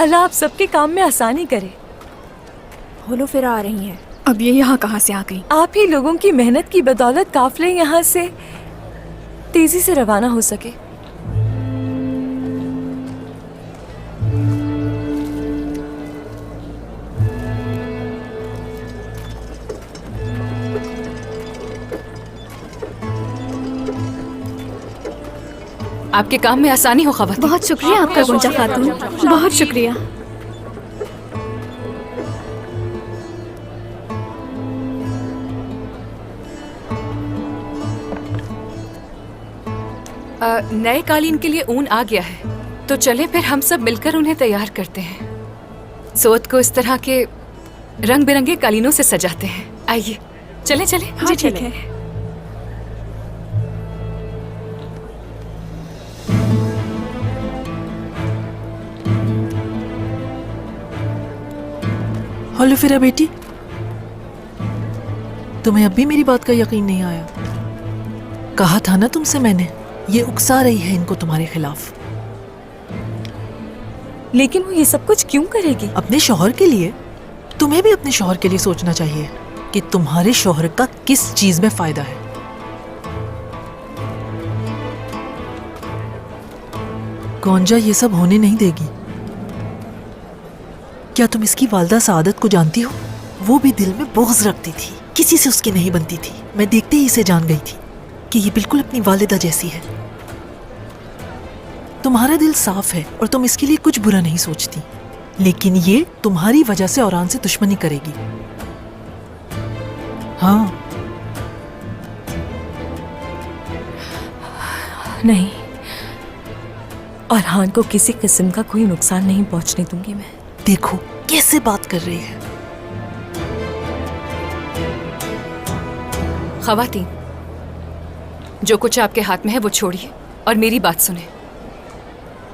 अल्लाह आप सबके काम में आसानी करे। होलोफेरा आ रही हैं। अब ये यहाँ कहाँ से आ गई? आप ही लोगों की मेहनत की बदौलत काफिले यहाँ से तेजी से रवाना हो सके। आपके काम में आसानी हो खवातीन। बहुत शुक्रिया आपका गुंजा खातून, बहुत शुक्रिया। नए कालीन के लिए ऊन आ गया है, तो चले फिर हम सब मिलकर उन्हें तैयार करते हैं। सोत को इस तरह के रंग बिरंगे कालीनों से सजाते हैं। आइए चले चले। हाँ, ठीक है। होलोफेरा बेटी, तुम्हें अब भी मेरी बात का यकीन नहीं आया? कहा था ना तुमसे मैंने, ये उकसा रही है इनको तुम्हारे खिलाफ। लेकिन वो ये सब कुछ क्यों करेगी? अपने शौहर के लिए। तुम्हें भी अपने शौहर के लिए सोचना चाहिए कि तुम्हारे शौहर का किस चीज में फायदा है। गोंजा ये सब होने नहीं देगी। क्या तुम इसकी वालदा सआदत को जानती हो? वो भी दिल में बुग़्ज़ रखती थी, किसी से उसकी नहीं बनती थी। मैं देखते ही इसे जान गई थी कि ये बिल्कुल अपनी वालिदा जैसी है। तुम्हारा दिल साफ है और तुम इसके लिए कुछ बुरा नहीं सोचती, लेकिन ये तुम्हारी वजह से औरान से दुश्मनी करेगी। हाँ। नहीं, अरहान को किसी किस्म का कोई नुकसान नहीं पहुंचने दूंगी मैं। देखो कैसे बात कर रही है। खवातीन, जो कुछ आपके हाथ में है वो छोड़िए और मेरी बात सुने।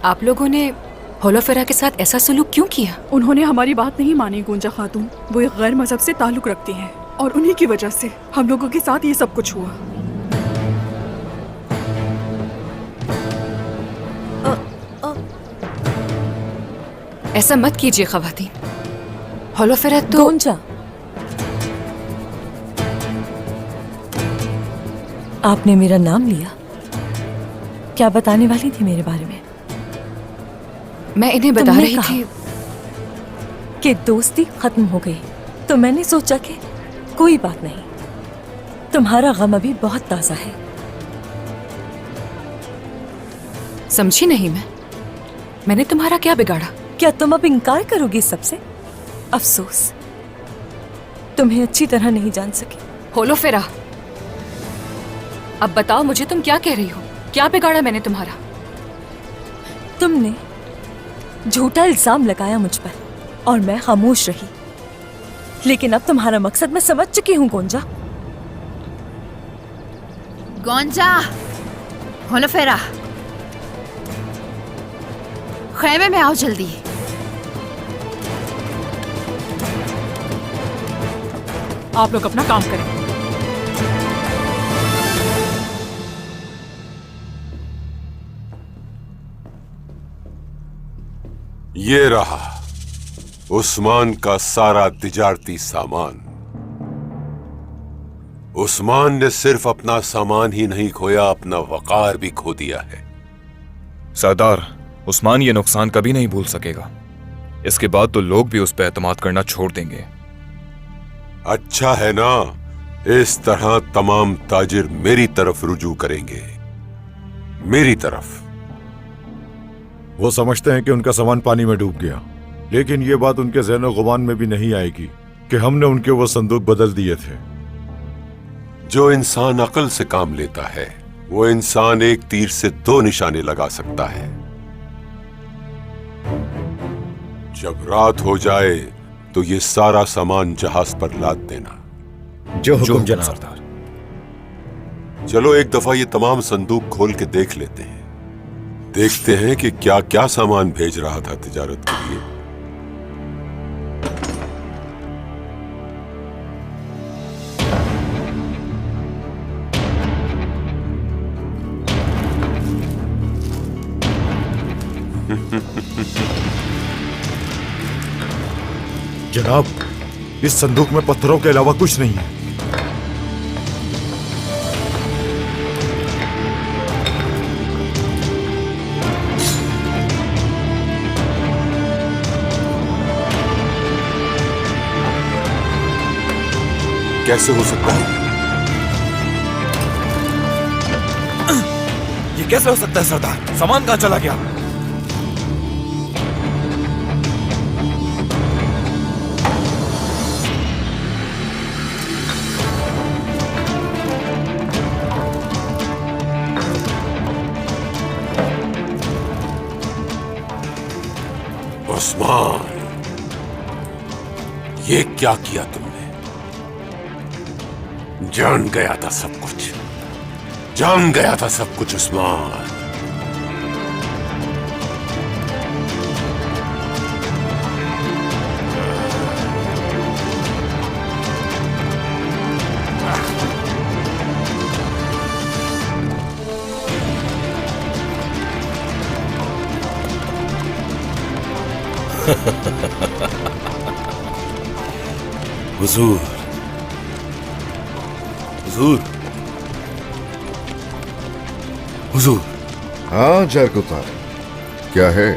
आप लोगों ने होलोफेरा के साथ ऐसा सलूक क्यों किया? उन्होंने हमारी बात नहीं मानी गुंजा खातून। वो एक गैर मजहब से ताल्लुक रखती हैं और उन्हीं की वजह से हम लोगों के साथ ये सब कुछ हुआ। ऐसा मत कीजिए खवातीन। होलोफेरा तो गोंजा, आपने मेरा नाम लिया। क्या बताने वाली थी मेरे बारे में? मैं इन्हें बता तुमने रही कहा थी कि दोस्ती खत्म हो गई, तो मैंने सोचा कि कोई बात नहीं, तुम्हारा गम अभी बहुत ताजा है। समझी नहीं मैंने तुम्हारा क्या बिगाड़ा? क्या तुम अब इनकार करोगी सबसे? अफसोस, तुम्हें अच्छी तरह नहीं जान सकी। होलोफेरा, अब बताओ मुझे, तुम क्या कह रही हो? क्या बिगाड़ा मैंने तुम्हारा? तुमने झूठा इल्जाम लगाया मुझ पर और मैं खामोश रही, लेकिन अब तुम्हारा मकसद मैं समझ चुकी हूँ गोंजा। गोंजा, होलोफेरा, खैमे में आओ जल्दी। आप लोग अपना काम करें। ये रहा उस्मान का सारा तिजारती सामान। उस्मान ने सिर्फ अपना सामान ही नहीं खोया, अपना वकार भी खो दिया है। सरदार, उस्मान ये नुकसान कभी नहीं भूल सकेगा। इसके बाद तो लोग भी उस पर एतमाद करना छोड़ देंगे। अच्छा है ना, इस तरह तमाम ताजिर मेरी तरफ रुजू करेंगे, मेरी तरफ। वो समझते हैं कि उनका सामान पानी में डूब गया, लेकिन ये बात उनके ज़हन गुमान में भी नहीं आएगी कि हमने उनके वो संदूक बदल दिए थे। जो इंसान अक्ल से काम लेता है, वो इंसान एक तीर से दो निशाने लगा सकता है। जब रात हो जाए तो ये सारा सामान जहाज पर लाद देना। जो हुक्म जनाब। सरदार, चलो एक दफा ये तमाम संदूक खोल के देख लेते हैं। देखते हैं कि क्या क्या सामान भेज रहा था तिजारत के लिए। जनाब, इस संदूक में पत्थरों के अलावा कुछ नहीं है। कैसे हो सकता है? ये कैसे हो सकता है सरदार? सामान कहाँ चला गया? उस्मान, ये क्या किया तुमने? जान गया था सब कुछ, जान गया था सब कुछ उस्मान। हुजूर, हुजूर, हुजूर। हाँ जरकुतार, क्या है?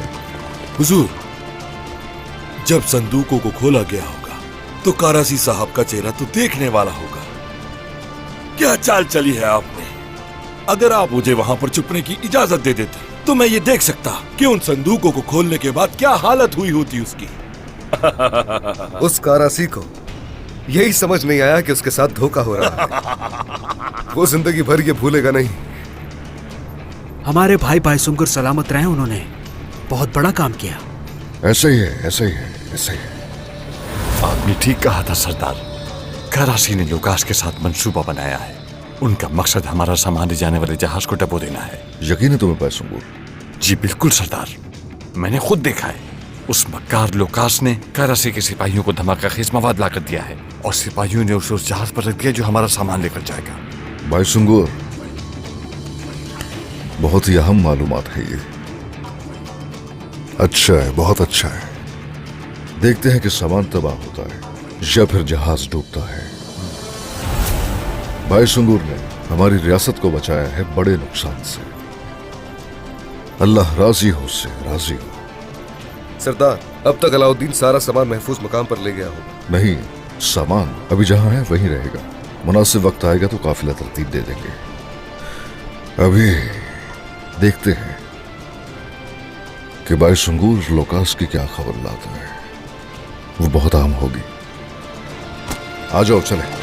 हुजूर, जब संदूकों को खोला गया होगा तो कारासी साहब का चेहरा तो देखने वाला होगा। क्या चाल चली है आपने? अगर आप मुझे वहां पर छुपने की इजाजत दे देते तो मैं ये देख सकता कि उन संदूकों को खोलने के बाद क्या हालत हुई होती उसकी। उस कारासी को यही समझ नहीं आया कि उसके साथ धोखा हो रहा है। वो जिंदगी भर ये भूलेगा नहीं। हमारे भाई बायसुंगर सलामत रहे, उन्होंने बहुत बड़ा काम किया। ऐसा ही है, ऐसा ही है, ऐसा ही है। आपने ठीक कहा था सरदार। कारासी ने लुकास के साथ मंसूबा बनाया है। उनका मकसद हमारा सामान ले जाने वाले जहाज को डबो देना है। यकीन है तुम्हें बायसुंगर? जी बिल्कुल सरदार, मैंने खुद देखा है। उस मक्कार लुकास ने कारासी के सिपाहियों को धमाकाखेज मवाद लाकर दिया है और सिपाहियों ने उसे उस जहाज पर रख दिया जो हमारा सामान लेकर जाएगा। बायसुंगर, बहुत ही अहम मालूमात है ये। अच्छा है, बहुत अच्छा है। देखते हैं कि सामान तबाह होता है या फिर जहाज डूबता है। बायसुंगर ने हमारी रियासत को बचाया है बड़े नुकसान से। अल्लाह राजी हो उससे, राजी हो। सरदार, अब तक अलाउद्दीन सारा सामान महफूज मकाम पर ले गया होगा। नहीं, सामान अभी जहां है वहीं रहेगा। मुनासिब वक्त आएगा तो काफिला तरतीब दे देंगे। अभी देखते हैं कि बायसुंगर लुकास की क्या खबर लाता है। वो बहुत अहम होगी। आ जाओ, चले।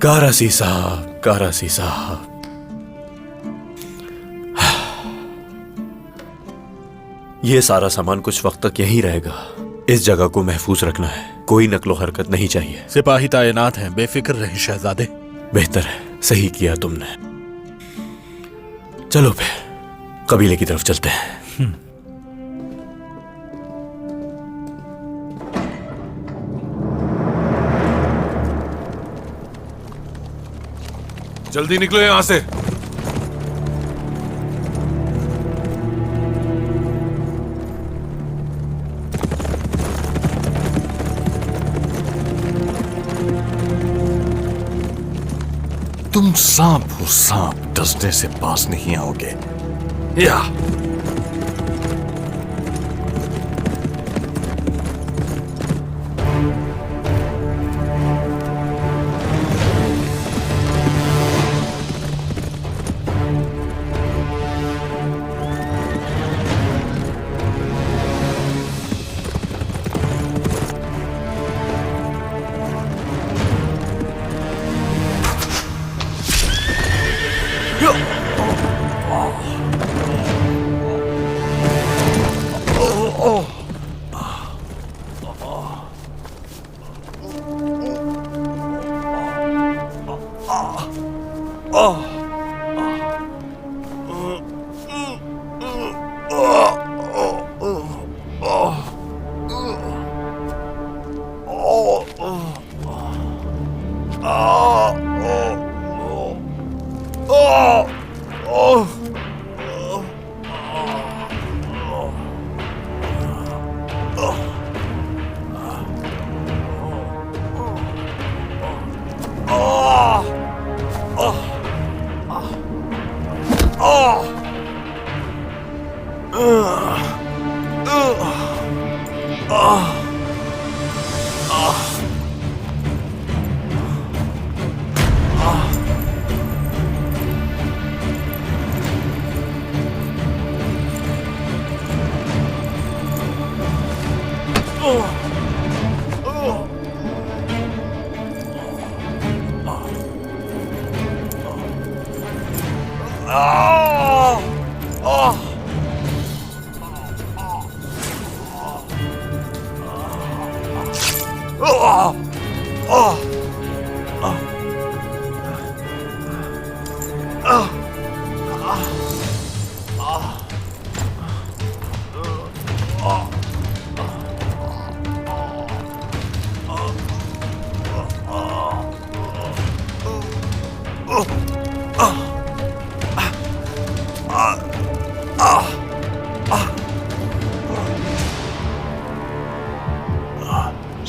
कारासी साहब, कारासी साहब, ये सारा सामान कुछ वक्त तक यहीं रहेगा। इस जगह को महफूज रखना है, कोई नकलो हरकत नहीं चाहिए। सिपाही तैनात हैं, बेफिक्र रहे शहजादे। बेहतर है, सही किया तुमने। चलो फिर कबीले की तरफ चलते हैं। जल्दी निकलो यहां से। तुम सांप हो सांप, डसने से पास नहीं आओगे। या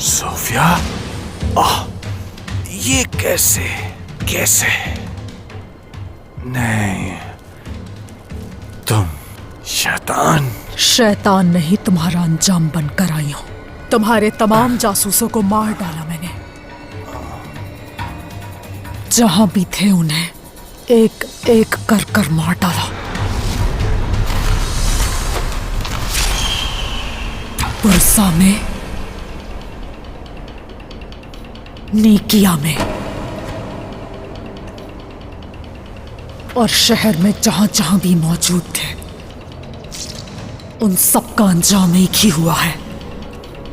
सोफिया, ये कैसे कैसे? नहीं, तुम शैतान। शैतान नहीं, तुम्हारा अंजाम बनकर आई हूं। तुम्हारे तमाम जासूसों को मार डाला मैंने। जहां भी थे उन्हें एक एक कर कर मार डाला। पुरसा में, नीकिया में और शहर में जहां जहां भी मौजूद थे, उन सब का अंजाम एक ही हुआ है।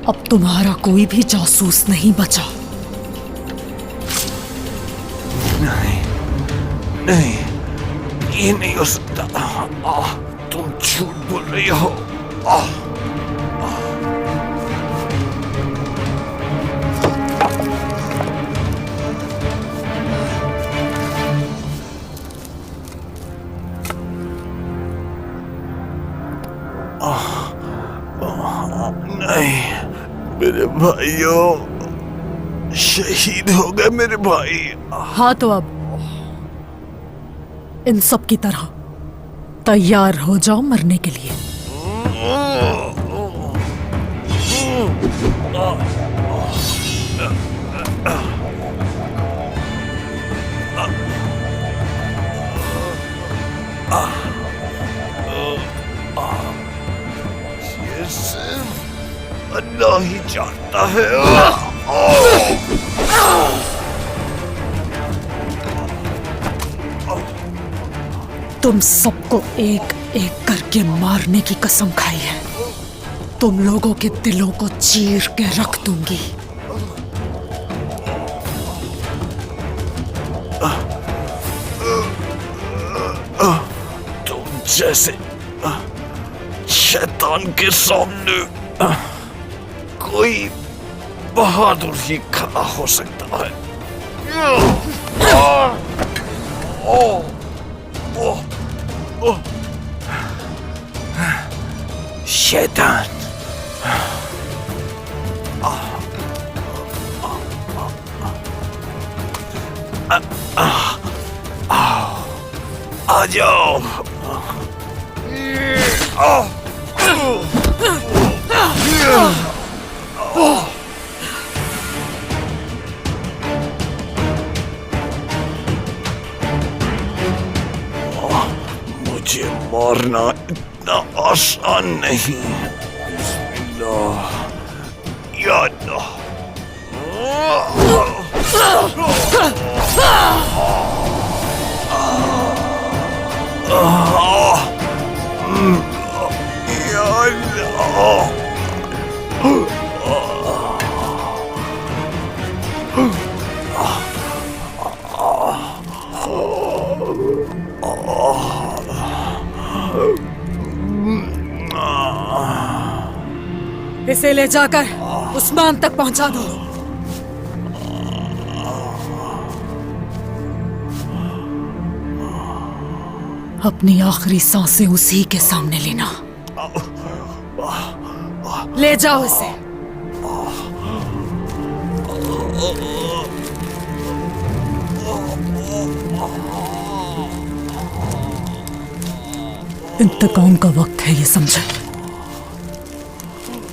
अब तुम्हारा कोई भी जासूस नहीं बचा। नहीं, नहीं, ये नहीं हो सकता। तुम झूठ बोल रही हो। नहीं, मेरे भाइयों शहीद हो गए मेरे भाई। हाँ तो अब इन सब की तरह तैयार हो जाओ मरने के लिए। ये सिर्फ अल्लाह ही जानता है। तुम सबको एक एक करके मारने की कसम खाई है। तुम लोगों के दिलों को चीर के रख दूंगी। तुम जैसे शैतान के सामने कोई बहादुर ही खड़ा हो सकता है। शैतान, आ जाओ। मुझे मारना इतना आसान नहीं। बिस्मिल्लाह, या अल्लाह। या अल्लाह। इसे ले जाकर उस्मान तक पहुंचा दो। अपनी आखिरी सांसें उसी के सामने लेना। ले जाओ इसे। इंतकाम का वक्त है, ये समझे।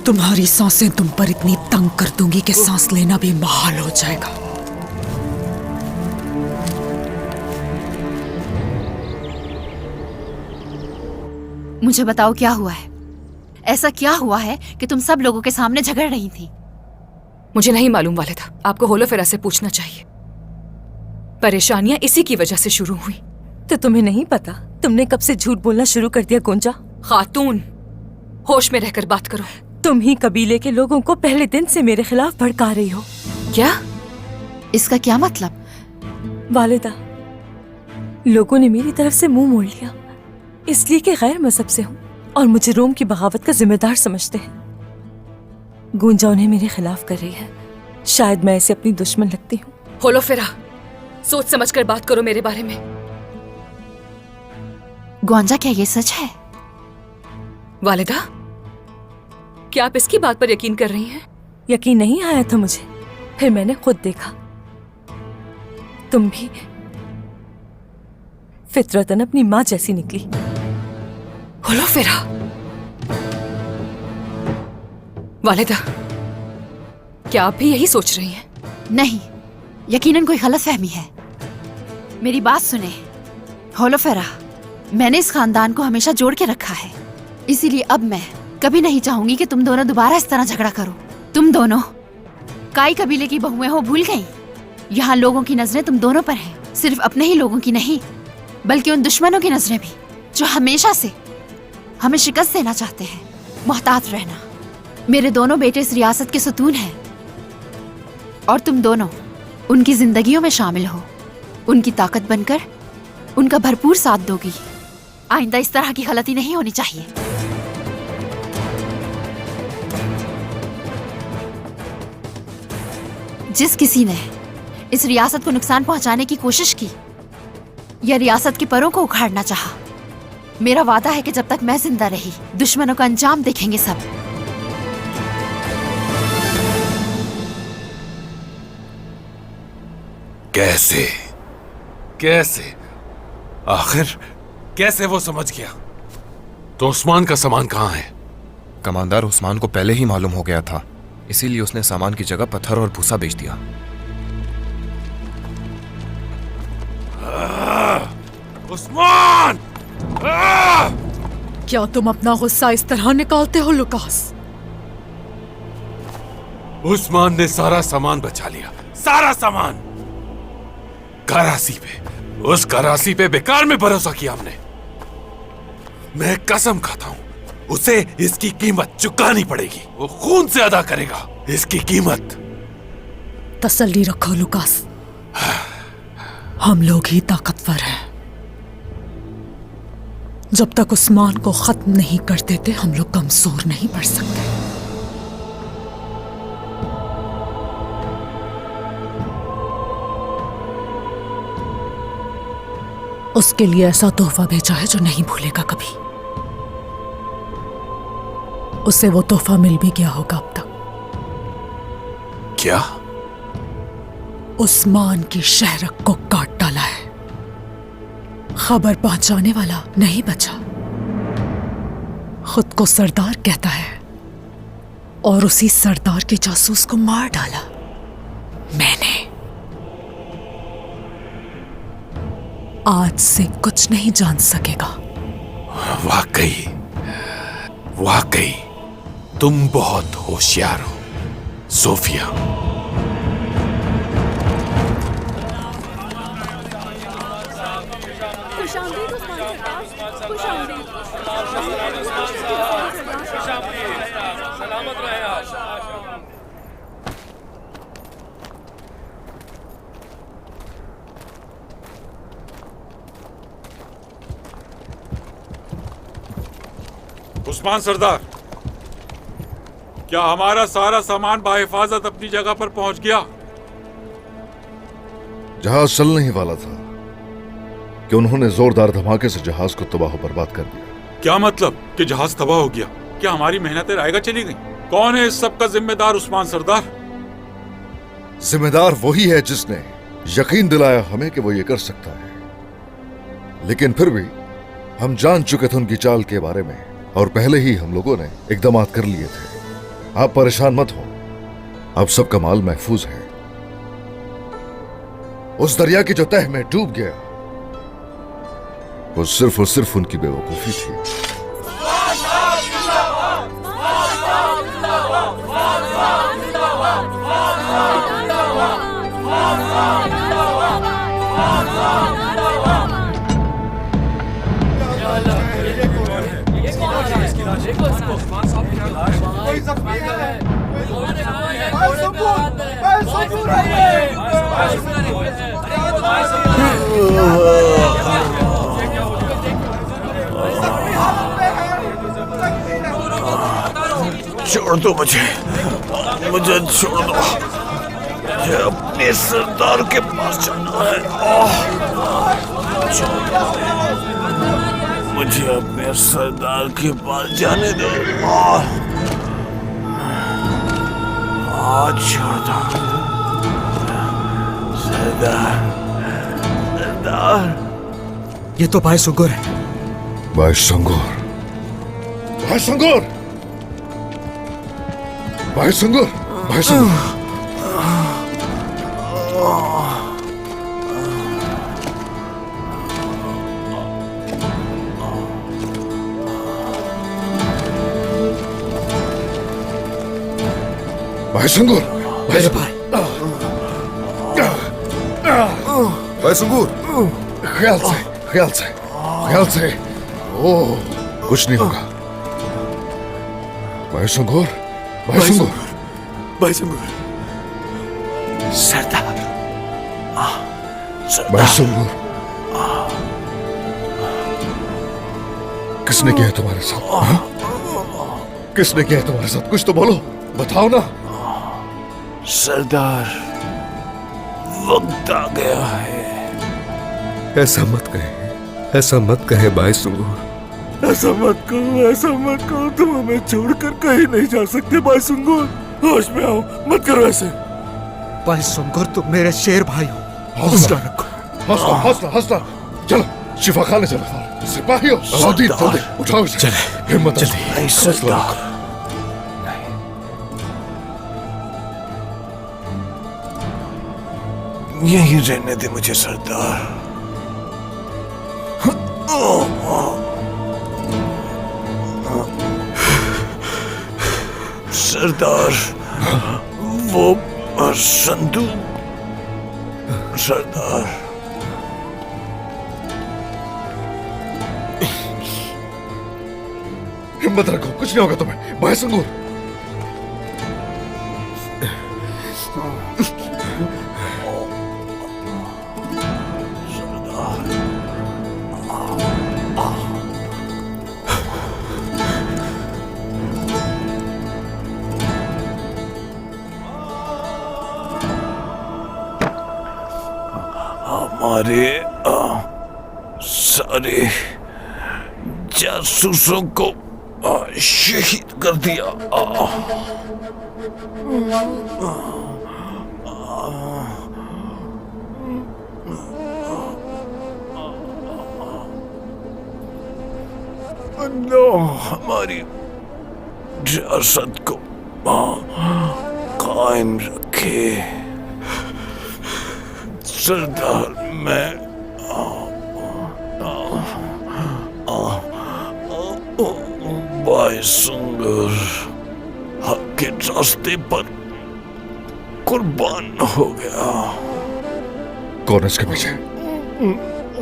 तुम्हारी सांसें तुम पर इतनी तंग कर दूंगी कि सांस लेना भी महाल हो जाएगा। मुझे बताओ क्या हुआ है? ऐसा क्या हुआ है कि तुम सब लोगों के सामने झगड़ रही थी? मुझे नहीं मालूम वाले था। आपको होलोफेरा से पूछना चाहिए। परेशानियां इसी की वजह से शुरू हुई। तो तुम्हें नहीं पता तुमने कब से झूठ बोलना शुरू कर दिया गुंजा? खातून, होश में रहकर बात करो। तुम ही कबीले के लोगों को पहले दिन से मेरे खिलाफ भड़का रही हो। क्या? इसका क्या मतलब? वालिदा, लोगों ने मेरी तरफ से मुंह मोड़ लिया इसलिए कि गैर मजहब से हूँ और मुझे रोम की बगावत का जिम्मेदार समझते हैं। गूंजा उन्हें मेरे खिलाफ कर रही है। शायद मैं इसे अपनी दुश्मन लगती हूँ। होलोफेरा, सोच समझकर बात करो मेरे बारे में। ग्वांजा, क्या ये सच है? वालिदा, क्या आप इसकी बात पर यकीन कर रही हैं? यकीन नहीं आया था मुझे, फिर मैंने खुद देखा। तुम भी फितरतन अपनी माँ जैसी निकली। होलोफेरा, वालिदा, क्या आप भी यही सोच रही हैं? नहीं, यकीनन कोई गलतफहमी है। मेरी बात सुने होलोफेरा, मैंने इस खानदान को हमेशा जोड़ के रखा है, इसीलिए अब मैं कभी नहीं चाहूंगी कि तुम दोनों दोबारा इस तरह झगड़ा करो। तुम दोनों काई कबीले की बहुएं हो, भूल गई? यहाँ लोगों की नजरें तुम दोनों पर हैं, सिर्फ अपने ही लोगों की नहीं बल्कि उन दुश्मनों की नजरें भी जो हमेशा से हमें शिकस्त देना चाहते हैं। मोहतात रहना, मेरे दोनों बेटे इस रियासत के सुतून हैं और तुम दोनों उनकी जिंदगियों में शामिल हो, उनकी ताकत बनकर उनका भरपूर साथ दोगी। आइंदा इस तरह की गलती नहीं होनी चाहिए। जिस किसी ने इस रियासत को नुकसान पहुंचाने की कोशिश की या रियासत के परों को उखाड़ना चाहा, मेरा वादा है कि जब तक मैं जिंदा रही दुश्मनों का अंजाम देखेंगे सब। कैसे कैसे आखिर कैसे वो समझ गया? तो उस्मान का सामान कहाँ है? कमांडर उस्मान को पहले ही मालूम हो गया था, इसीलिए उसने सामान की जगह पत्थर और भूसा बेच दिया। उस्मान! क्या तुम अपना गुस्सा इस तरह निकालते हो लुकास? उस्मान ने सारा सामान बचा लिया, सारा सामान। करासी पे, उस करासी पे बेकार में भरोसा किया हमने। मैं कसम खाता हूं उसे इसकी कीमत चुकानी पड़ेगी। वो खून से अदा करेगा इसकी कीमत। तसल्ली रखो लुकास, हम लोग ही ताकतवर हैं। जब तक उस्मान को खत्म नहीं कर देते हम लोग कमजोर नहीं पड़ सकते। उसके लिए ऐसा तोहफा भेजा है जो नहीं भूलेगा कभी। उसे वो तोहफा मिल भी गया होगा अब तक। क्या? उस्मान की शहरक को काट डाला है। खबर पहुंचाने वाला नहीं बचा। खुद को सरदार कहता है और उसी सरदार के जासूस को मार डाला मैंने। आज से कुछ नहीं जान सकेगा। वाकई वाकई तुम बहुत होशियार हो सोफिया। उस्मान सरदार, क्या हमारा सारा सामान बाहिफाजत अपनी जगह पर पहुंच गया? जहाज चलने ही वाला था कि उन्होंने जोरदार धमाके से जहाज को तबाह बर्बाद कर दिया। क्या मतलब कि जहाज तबाह हो गया? क्या हमारी मेहनतें रायगा चली गई? कौन है इस सब का जिम्मेदार उस्मान सरदार? जिम्मेदार वही है जिसने यकीन दिलाया हमें कि वो ये कर सकता है, लेकिन फिर भी हम जान चुके थे उनकी चाल के बारे में और पहले ही हम लोगों ने इकदाम कर लिए थे। आप परेशान मत हो, अब सबका माल महफूज है। उस दरिया की जो तह में डूब गया वो सिर्फ और सिर्फ उनकी बेवकूफी थी। जख्मी है। भाई सुकून, भाई सुकून छोड़ दो मुझे छोड़ दो। मुझे अपने सरदार के पास जाना है। मुझे अपने सरदार के पास जाने दो। छोड़ दो सरदार। ये तो भाई सुंगुर है। भाई संगूर, भाई संगूर, भाई संगूर, भाई संगूर। भाई संगूर, भाई भाई संगूर, ख्याल से, ख्याल से, ख्याल से। ओह, कुछ नहीं होगा। भाई संगूर, भाई संगूर, भाई संगूर, सरदार, भाई संगूर। किसने किया है तुम्हारे साथ? हाँ? किसने किया है तुम्हारे साथ? कुछ तो बोलो, बताओ ना। सरदार, वक्त आ गया है। ऐसा मत कहे, ऐसा मत कहे भाई सुंगूर। ऐसा मत करो, ऐसा मत करो। तुम हमें छोड़कर कहीं नहीं जा सकते भाई सुंगूर। होश में आओ, मत करो ऐसे। भाई सुंगुर, तुम मेरे शेर भाई हो। हौसला रखो। हौसला, हौसला, हौसला। चलो शिफा खाने चलो। सिपाहियों, अलाउद्दीन, जल्दी उठाओ इसे। हिम्मत नहीं सरदार। यहीं रहने दे मुझे सरदार। सरदार, वो संदूक। सरदार, हिम्मत रखो, कुछ नहीं होगा तुम्हें। भाई संगूर, हमारे सारे जासूसों को शहीद कर दिया। हमारी रियासत को कायम रखे। सरदार, मैं भाई सुंगुर हक के रास्ते पर कुर्बान हो गया। कौन है इसके पीछे?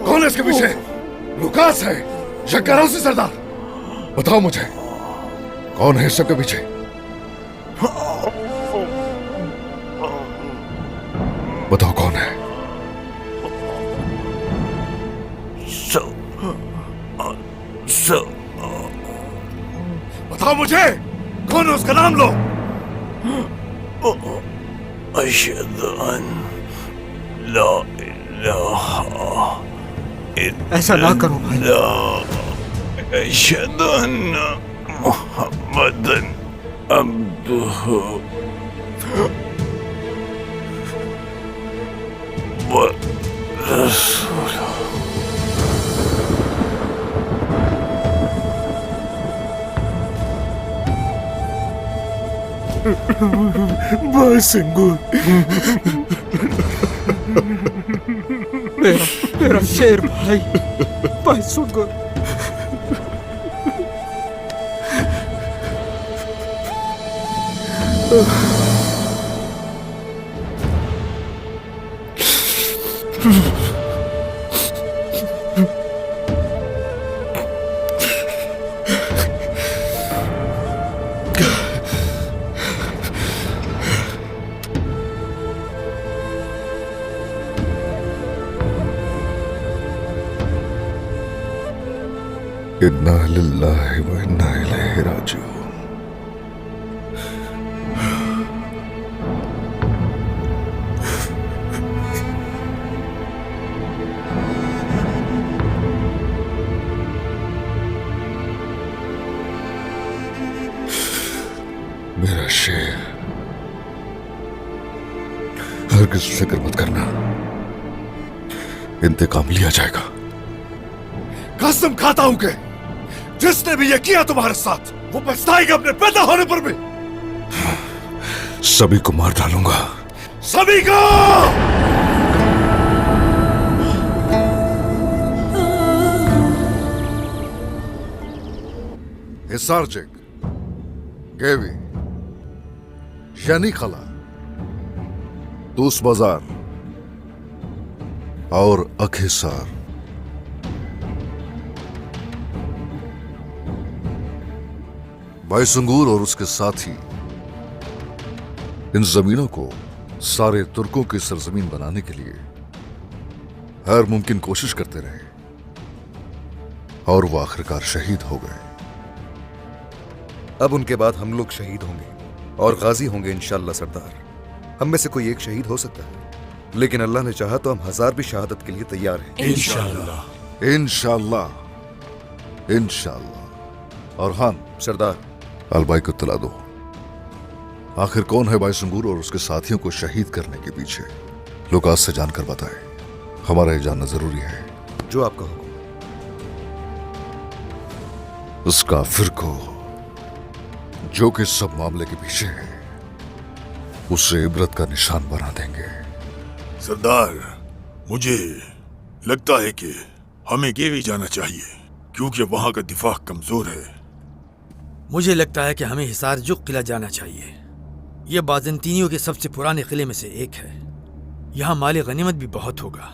कौन है इसके पीछे? लुकास है या करासी सरदार? बताओ मुझे, कौन है इस सबके पीछे? बताओ कौन है? बताओ मुझे, कौन है? उसका नाम लो। अशहदु अन ला इलाहा ऐसा ना करो भाई। अशहदु अन्ना मुहम्मदन अब्दुहु व रसूलुहु। भाई सिंगुर, मेरा शेर भाई, भाई सुंगुर। इन्ना लिल्लाहि व इन्ना इलैहि राजिऊन। मेरा शेर, हरगिज़ फिक्र मत करना, इंतकाम लिया जाएगा। कसम खाता हूं कि जिसने भी ये किया तुम्हारे साथ वो पछताएगा अपने पैदा होने पर भी। सभी को मार डालूंगा, सभी को। हिसारजिक, गेवी, यानी खला, दूस बाजार और अखिसार। बाईसंगूर और उसके साथी इन जमीनों को सारे तुर्कों की सरजमीन बनाने के लिए हर मुमकिन कोशिश करते रहे और वो आखिरकार शहीद हो गए। अब उनके बाद हम लोग शहीद होंगे और गाजी होंगे इंशाअल्लाह सरदार। हम में से कोई एक शहीद हो सकता है, लेकिन अल्लाह ने चाहा तो हम 1000 भी शहादत के लिए तैयार हैं। इंशाअल्लाह, इंशाअल्लाह, इंशाअल्लाह। और हान सरदार, अलबाई को तला दो। आखिर कौन है बाईसंगूर और उसके साथियों को शहीद करने के पीछे? लोग आज से जानकर बताए, हमारा ये जानना जरूरी है। जो आपका हुक्म। उस काफिर को जो कि सब मामले के पीछे है, उसे इबरत का निशान बना देंगे। सरदार, मुझे लगता है कि हमें गेवी जाना चाहिए क्योंकि वहां का दिफा कमजोर है। मुझे लगता है कि हमें हिसारजुक किला जाना चाहिए। यह बाज़ंतीनियों के सबसे पुराने किले में से एक है। यहाँ माल गनीमत भी बहुत होगा।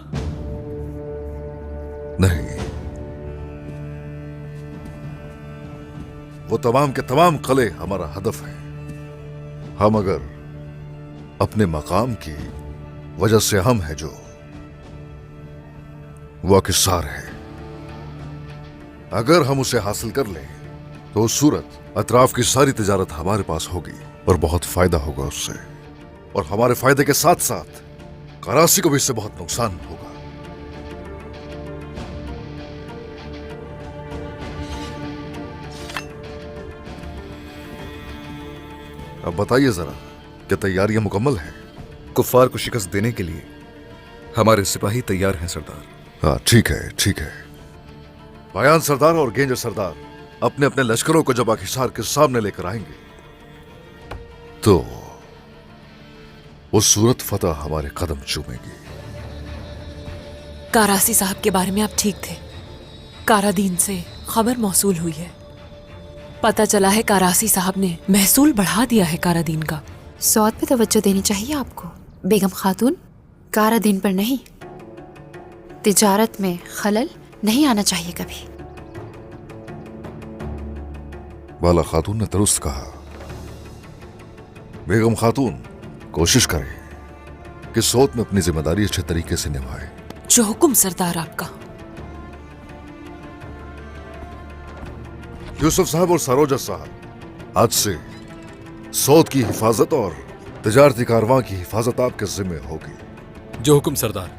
नहीं, वो तमाम के तमाम किले हमारा हदफ है। हम अगर अपने मकाम की वजह से हम है जो, वो अकिसार है। अगर हम उसे हासिल कर लें तो उस सूरत अतराफ की सारी तिजारत हमारे पास होगी और बहुत फायदा होगा उससे। और हमारे फायदे के साथ साथ कराची को भी इससे बहुत नुकसान होगा। अब बताइए जरा, क्या तैयारियां मुकम्मल हैं? कुफ्फार को शिकस्त देने के लिए हमारे सिपाही तैयार हैं सरदार। हाँ, ठीक है, ठीक है। बयान सरदार और गेंज सरदार अपने अपने लश्करों को जब अखिसार के सामने लेकर आएंगे तो वो सूरत फतह हमारे कदम चूमेगी। कारासी साहब के बारे में आप ठीक थे। कारादीन से खबर मौसूल हुई है। पता चला है कारासी साहब ने महसूल बढ़ा दिया है कारादीन का। सौद पे तवज्जो देनी चाहिए आपको बेगम खातून, कारादीन पर नहीं। तिजारत में खलल नहीं आना चाहिए कभी। बाला खातून ने दुरुस्त कहा। बेगम खातून कोशिश करें कि सौत में अपनी जिम्मेदारी अच्छे तरीके से निभाए। जो हुक्म सरदार आपका। यूसुफ साहब और सरोजा साहब, आज से सौत की हिफाजत और तिजारती कारवां की हिफाजत आपके जिम्मे होगी। जो हुक्म सरदार।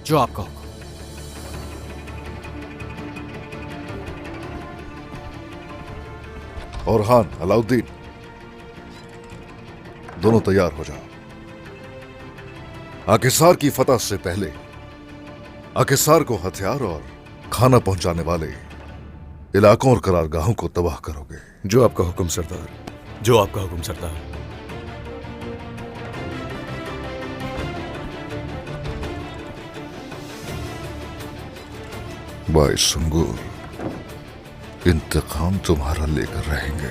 जो आपका हुक्म। और हान, अलाउद्दीन, दोनों तैयार हो जाओ। अकिसार की फतह से पहले अकिसार को हथियार और खाना पहुंचाने वाले इलाकों और करारगाहों को तबाह करोगे। जो आपका हुक्म सरदार। जो आपका हुक्म सरदार। बाईसंगूर, इंतकाम तुम्हारा लेकर रहेंगे।